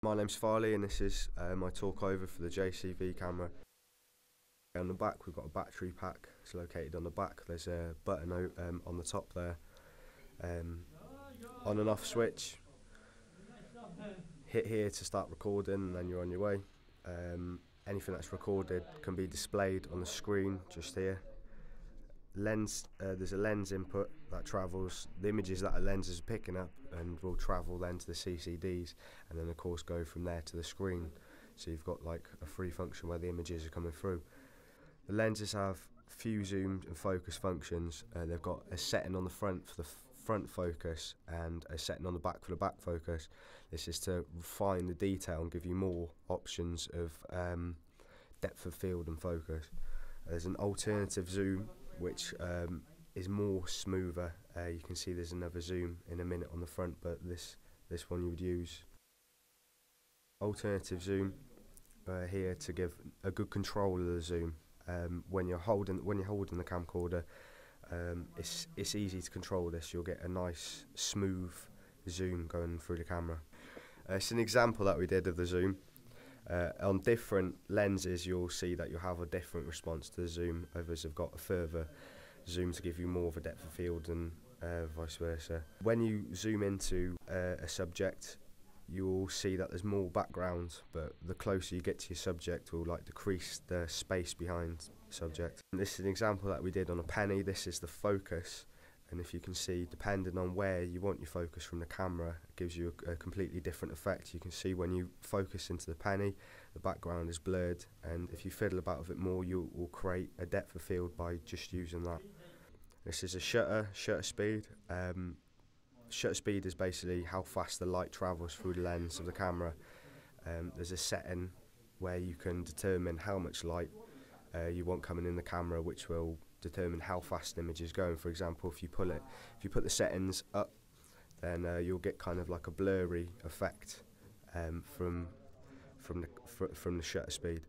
My name's Fali and this is my talk over for the JCV camera. On the back we've got a battery pack. It's located on the back. There's a button on the top there. On and off switch. Hit here to start recording and then you're on your way. Anything that's recorded can be displayed on the screen just here. Lens, there's a lens input that travels the images that a lens is picking up and will travel then to the CCDs and then of course go from there to the screen. So you've got like a free function where the images are coming through. The lenses have few zoom and focus functions. They've got a setting on the front for the front focus and a setting on the back for the back focus. This is to refine the detail and give you more options of depth of field and focus. There's an alternative zoom which is more smoother. You can see there's another zoom in a minute on the front, but this one you would use. Alternative zoom here to give a good control of the zoom. When you're holding the camcorder, it's easy to control this. You'll get a nice smooth zoom going through the camera. It's an example that we did of the zoom. On different lenses you'll see that you'll have a different response to the zoom. Others have got a further zoom to give you more of a depth of field and vice versa. When you zoom into a subject you'll see that there's more background, but the closer you get to your subject will like decrease the space behind the subject. And this is an example that we did on a penny. This is the focus. And if you can see, depending on where you want your focus from the camera, it gives you a completely different effect. You can see when you focus into the penny, the background is blurred, and if you fiddle about with it more, you will create a depth of field by just using that. This is a shutter speed. Shutter speed is basically how fast the light travels through the lens of the camera. There's a setting where you can determine how much light you want coming in the camera, which will determine how fast the image is going. For example, if you put the settings up, then you'll get kind of like a blurry effect from the shutter speed.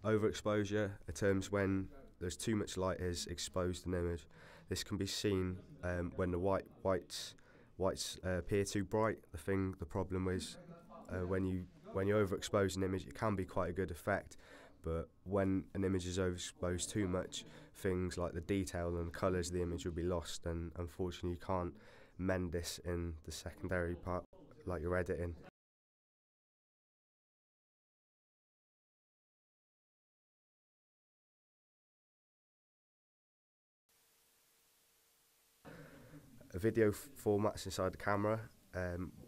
Overexposure are terms when there's too much light is exposed in the image. This can be seen when the whites appear too bright. The problem is when you overexpose an image, it can be quite a good effect. But when an image is overexposed too much, things like the detail and colours of the image will be lost, and unfortunately you can't mend this in the secondary part like you're editing. Video formats inside the camera.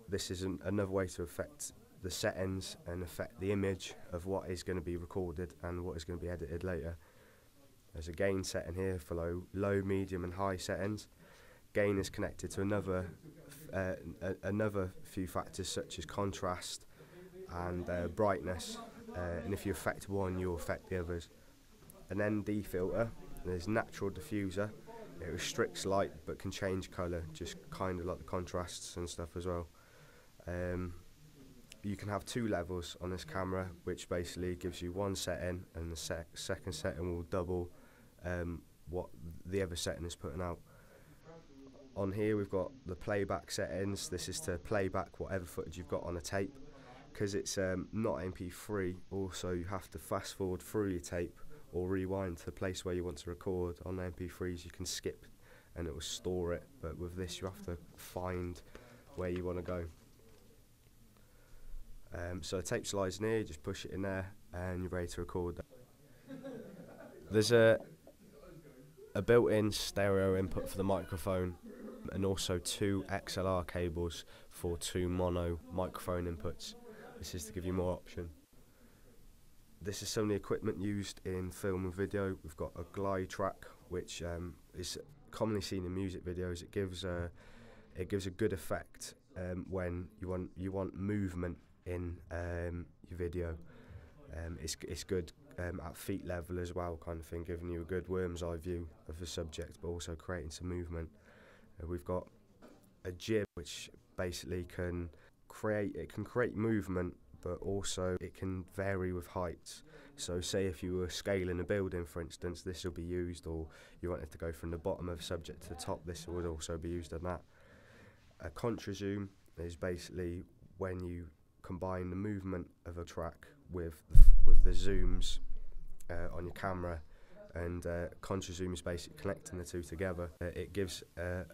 This is another way to affect the settings and affect the image of what is going to be recorded and what is going to be edited later. There's a gain setting here for low, medium and high settings. Gain is connected to another few factors such as contrast and brightness, and if you affect one you'll affect the others. An ND filter, there's natural diffuser. It restricts light but can change colour, just kind of like the contrasts and stuff as well. You can have two levels on this camera, which basically gives you one setting, and the second setting will double what the other setting is putting out. On here we've got the playback settings. This is to play back whatever footage you've got on a tape. Because it's not MP3, also you have to fast forward through your tape or rewind to the place where you want to record. On MP3s you can skip and it will store it, but with this you have to find where you want to go. So the tape slides in here, you just push it in there and you're ready to record. There's a built-in stereo input for the microphone and also two XLR cables for two mono microphone inputs. This is to give you more option. This is some of the equipment used in film and video. We've got a glide track, which is commonly seen in music videos. It gives a good effect when you want movement in your video. It's good at feet level as well, kind of thing, giving you a good worm's eye view of the subject, but also creating some movement. We've got a jib, which basically can create movement, but also it can vary with heights. So say if you were scaling a building, for instance, this will be used, or you wanted to go from the bottom of the subject to the top, this would also be used on that. A contra zoom is basically when you combine the movement of a track with the zooms on your camera, and contra zoom is basically connecting the two together. It gives a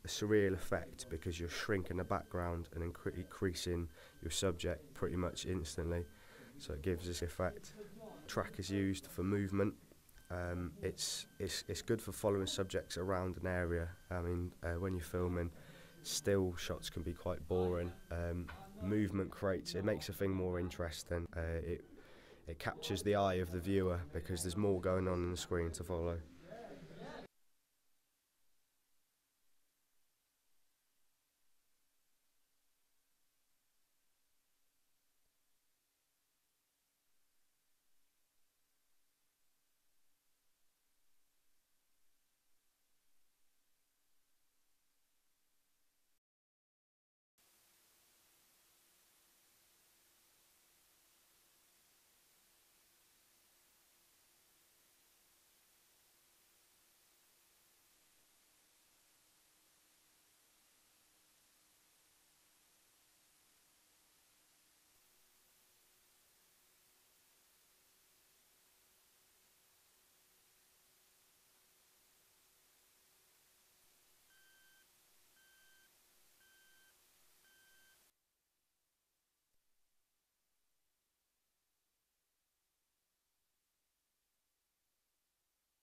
surreal effect because you're shrinking the background and increasing your subject pretty much instantly. So it gives this effect. Track is used for movement. It's good for following subjects around an area. I mean, when you're filming, still shots can be quite boring. Movement makes a thing more interesting. It captures the eye of the viewer because there's more going on the screen to follow.